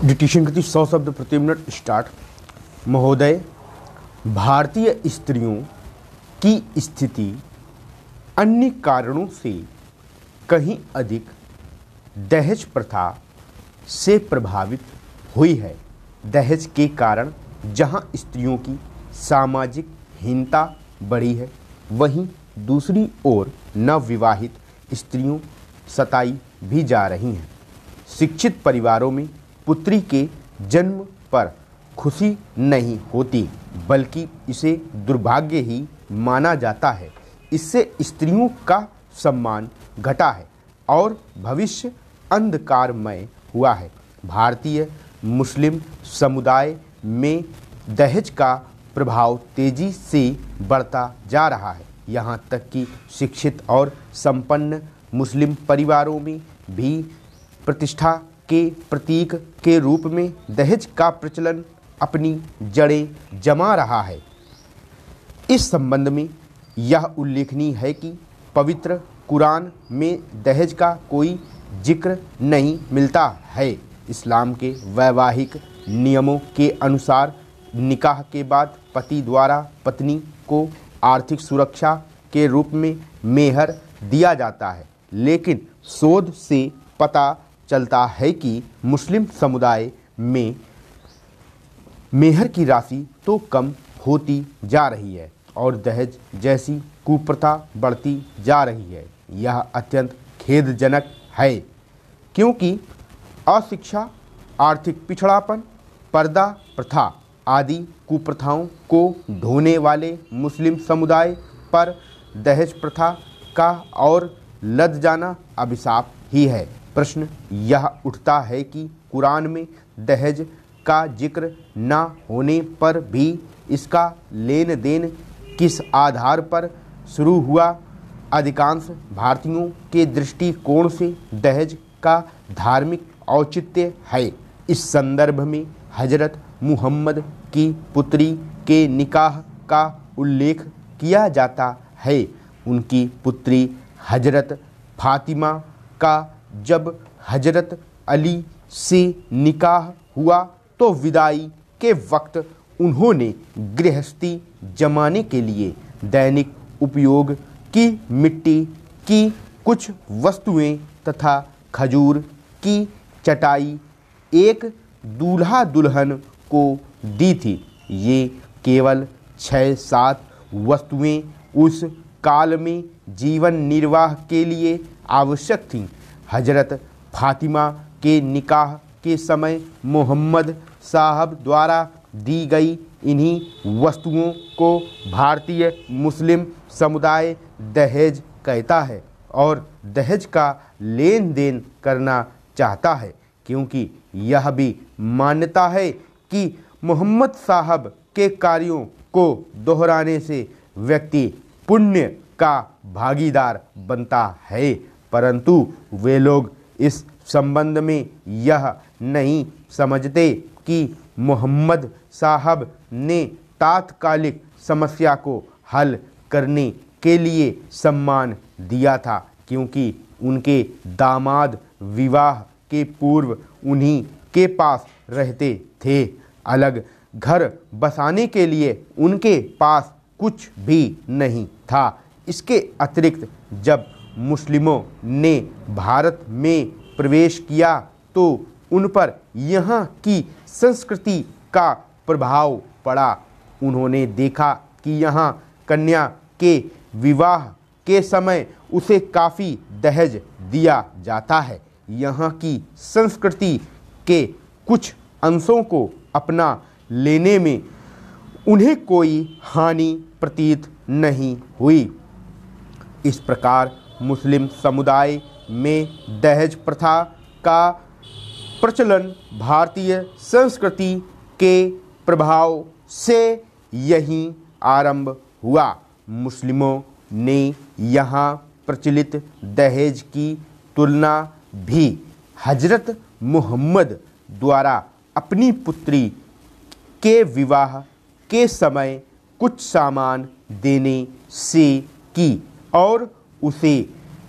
Dictation गति 100 शब्द प्रति मिनट स्टार्ट। महोदय, भारतीय स्त्रियों की स्थिति अन्य कारणों से कहीं अधिक दहेज प्रथा से प्रभावित हुई है। दहेज के कारण जहां स्त्रियों की सामाजिक हीनता बढ़ी है, वहीं दूसरी ओर नवविवाहित स्त्रियों सताई भी जा रही हैं। शिक्षित परिवारों में पुत्री के जन्म पर खुशी नहीं होती, बल्कि इसे दुर्भाग्य ही माना जाता है। इससे स्त्रियों का सम्मान घटा है और भविष्य अंधकारमय हुआ है। भारतीय मुस्लिम समुदाय में दहेज का प्रभाव तेजी से बढ़ता जा रहा है। यहाँ तक कि शिक्षित और संपन्न मुस्लिम परिवारों में भी प्रतिष्ठा के प्रतीक के रूप में दहेज का प्रचलन अपनी जड़ें जमा रहा है। इस संबंध में यह उल्लेखनीय है कि पवित्र कुरान में दहेज का कोई जिक्र नहीं मिलता है। इस्लाम के वैवाहिक नियमों के अनुसार निकाह के बाद पति द्वारा पत्नी को आर्थिक सुरक्षा के रूप में मेहर दिया जाता है, लेकिन शोध से पता चलता है कि मुस्लिम समुदाय में मेहर की राशि तो कम होती जा रही है और दहेज जैसी कुप्रथा बढ़ती जा रही है। यह अत्यंत खेदजनक है, क्योंकि अशिक्षा, आर्थिक पिछड़ापन, पर्दा प्रथा आदि कुप्रथाओं को ढोने वाले मुस्लिम समुदाय पर दहेज प्रथा का और लद जाना अभिशाप ही है। प्रश्न यह उठता है कि कुरान में दहेज का जिक्र न होने पर भी इसका लेन देन किस आधार पर शुरू हुआ। अधिकांश भारतीयों के दृष्टिकोण से दहेज का धार्मिक औचित्य है। इस संदर्भ में हजरत मुहम्मद की पुत्री के निकाह का उल्लेख किया जाता है। उनकी पुत्री हजरत फातिमा का जब हजरत अली से निकाह हुआ तो विदाई के वक्त उन्होंने गृहस्थी जमाने के लिए दैनिक उपयोग की मिट्टी की कुछ वस्तुएं तथा खजूर की चटाई एक दूल्हा दुल्हन को दी थी। ये केवल 6-7 वस्तुएं उस काल में जीवन निर्वाह के लिए आवश्यक थीं। हजरत फातिमा के निकाह के समय मोहम्मद साहब द्वारा दी गई इन्हीं वस्तुओं को भारतीय मुस्लिम समुदाय दहेज कहता है और दहेज का लेन देन करना चाहता है, क्योंकि यह भी मान्यता है कि मोहम्मद साहब के कार्यों को दोहराने से व्यक्ति पुण्य का भागीदार बनता है। परंतु वे लोग इस संबंध में यह नहीं समझते कि मोहम्मद साहब ने तात्कालिक समस्या को हल करने के लिए सम्मान दिया था, क्योंकि उनके दामाद विवाह के पूर्व उन्हीं के पास रहते थे। अलग घर बसाने के लिए उनके पास कुछ भी नहीं था। इसके अतिरिक्त जब मुस्लिमों ने भारत में प्रवेश किया तो उन पर यहाँ की संस्कृति का प्रभाव पड़ा। उन्होंने देखा कि यहाँ कन्या के विवाह के समय उसे काफ़ी दहेज दिया जाता है। यहाँ की संस्कृति के कुछ अंशों को अपना लेने में उन्हें कोई हानि प्रतीत नहीं हुई। इस प्रकार मुस्लिम समुदाय में दहेज प्रथा का प्रचलन भारतीय संस्कृति के प्रभाव से यहीं आरंभ हुआ। मुस्लिमों ने यहाँ प्रचलित दहेज की तुलना भी हजरत मुहम्मद द्वारा अपनी पुत्री के विवाह के समय कुछ सामान देने से की और उसे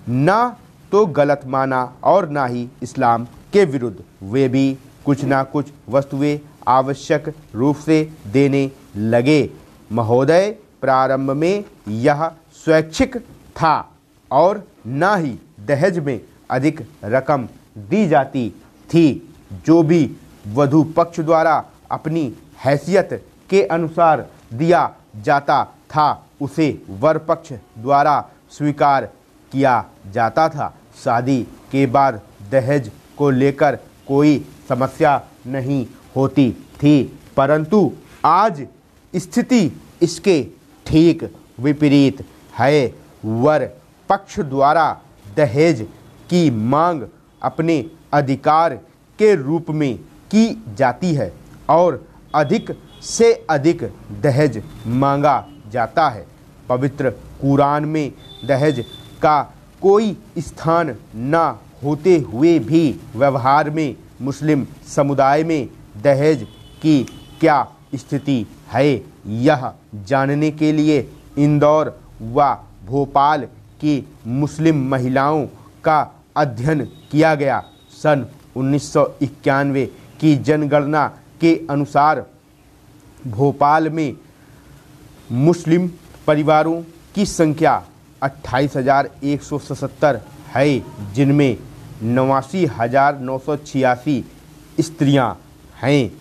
ना तो गलत माना और ना ही इस्लाम के विरुद्ध। वे भी कुछ ना कुछ वस्तुएं आवश्यक रूप से देने लगे। महोदय, प्रारंभ में यह स्वैच्छिक था और न ही दहेज में अधिक रकम दी जाती थी। जो भी वधू पक्ष द्वारा अपनी हैसियत के अनुसार दिया जाता था उसे वर पक्ष द्वारा स्वीकार किया जाता था। शादी के बाद दहेज को लेकर कोई समस्या नहीं होती थी, परंतु आज स्थिति इसके ठीक विपरीत है। वर पक्ष द्वारा दहेज की मांग अपने अधिकार के रूप में की जाती है और अधिक से अधिक दहेज मांगा जाता है। पवित्र कुरान में दहेज का कोई स्थान न होते हुए भी व्यवहार में मुस्लिम समुदाय में दहेज की क्या स्थिति है, यह जानने के लिए इंदौर व भोपाल की मुस्लिम महिलाओं का अध्ययन किया गया। सन 1991 की जनगणना के अनुसार भोपाल में मुस्लिम परिवारों की संख्या 28,177 है, जिनमें 89,986 स्त्रियां हैं।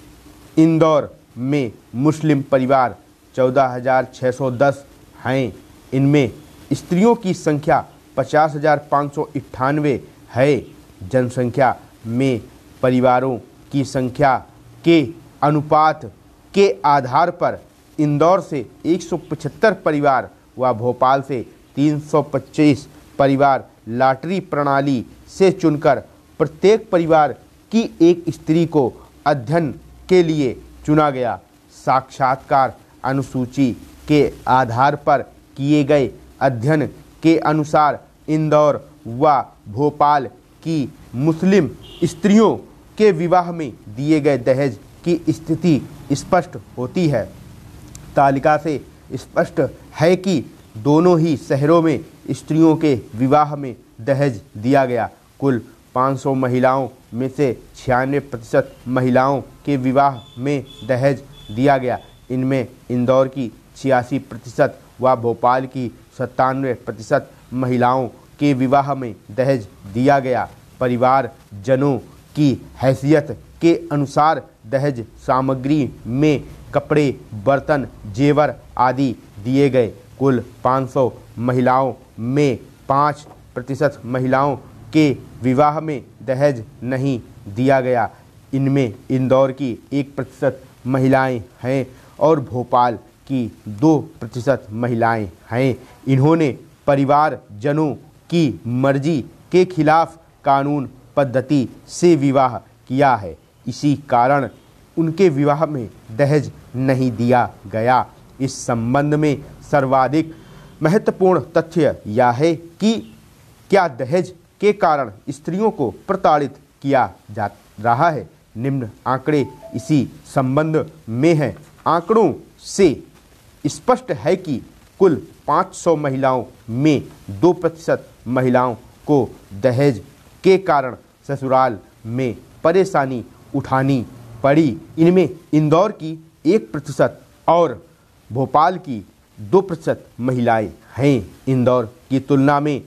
इंदौर में मुस्लिम परिवार 14,610 हैं। इनमें स्त्रियों की संख्या 50,598 है। जनसंख्या में परिवारों की संख्या के अनुपात के आधार पर इंदौर से 175 परिवार व भोपाल से 325 परिवार लॉटरी प्रणाली से चुनकर प्रत्येक परिवार की एक स्त्री को अध्ययन के लिए चुना गया। साक्षात्कार अनुसूची के आधार पर किए गए अध्ययन के अनुसार इंदौर व भोपाल की मुस्लिम स्त्रियों के विवाह में दिए गए दहेज की स्थिति स्पष्ट होती है। तालिका से स्पष्ट है कि दोनों ही शहरों में स्त्रियों के विवाह में दहेज दिया गया। कुल 500 महिलाओं में से 96% महिलाओं के विवाह में दहेज दिया गया। इनमें इंदौर की 86% व भोपाल की 97% महिलाओं के विवाह में दहेज दिया गया। परिवार जनों की हैसियत के अनुसार दहेज सामग्री में कपड़े, बर्तन, जेवर आदि दिए गए। कुल 500 महिलाओं में 5% महिलाओं के विवाह में दहेज नहीं दिया गया। इनमें इंदौर की 1% महिलाएं हैं और भोपाल की 2% महिलाएं हैं। इन्होंने परिवार जनों की मर्जी के खिलाफ कानून पद्धति से विवाह किया है। इसी कारण उनके विवाह में दहेज नहीं दिया गया। इस संबंध में सर्वाधिक महत्वपूर्ण तथ्य यह है कि क्या दहेज के कारण स्त्रियों को प्रताड़ित किया जा रहा है। निम्न आंकड़े इसी संबंध में हैं। आंकड़ों से स्पष्ट है कि कुल 500 महिलाओं में 2% महिलाओं को दहेज के कारण ससुराल में परेशानी उठानी पड़ी। इनमें इंदौर की 1% और भोपाल की 2% महिलाएं हैं। इंदौर की तुलना में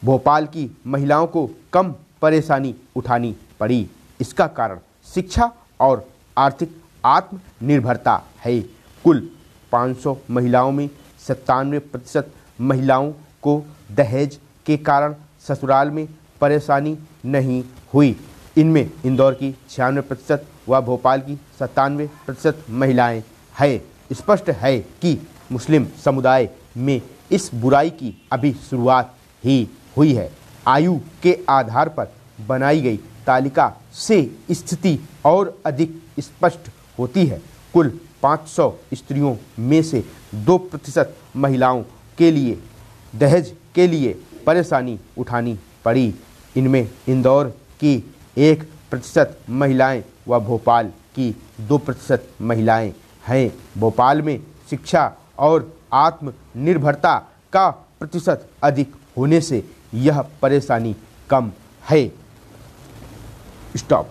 भोपाल की महिलाओं को कम परेशानी उठानी पड़ी। इसका कारण शिक्षा और आर्थिक आत्मनिर्भरता है। कुल 500 महिलाओं में 97% महिलाओं को दहेज के कारण ससुराल में परेशानी नहीं हुई। इनमें इंदौर की 96% व भोपाल की 97% महिलाएं हैं। स्पष्ट है कि मुस्लिम समुदाय में इस बुराई की अभी शुरुआत ही हुई है। आयु के आधार पर बनाई गई तालिका से स्थिति और अधिक स्पष्ट होती है। कुल 500 स्त्रियों में से 2% महिलाओं के लिए दहेज के लिए परेशानी उठानी पड़ी। इनमें इंदौर की 1% महिलाएं व भोपाल की 2% महिलाएं हैं। भोपाल में शिक्षा और आत्मनिर्भरता का प्रतिशत अधिक होने से यह परेशानी कम है। स्टॉप।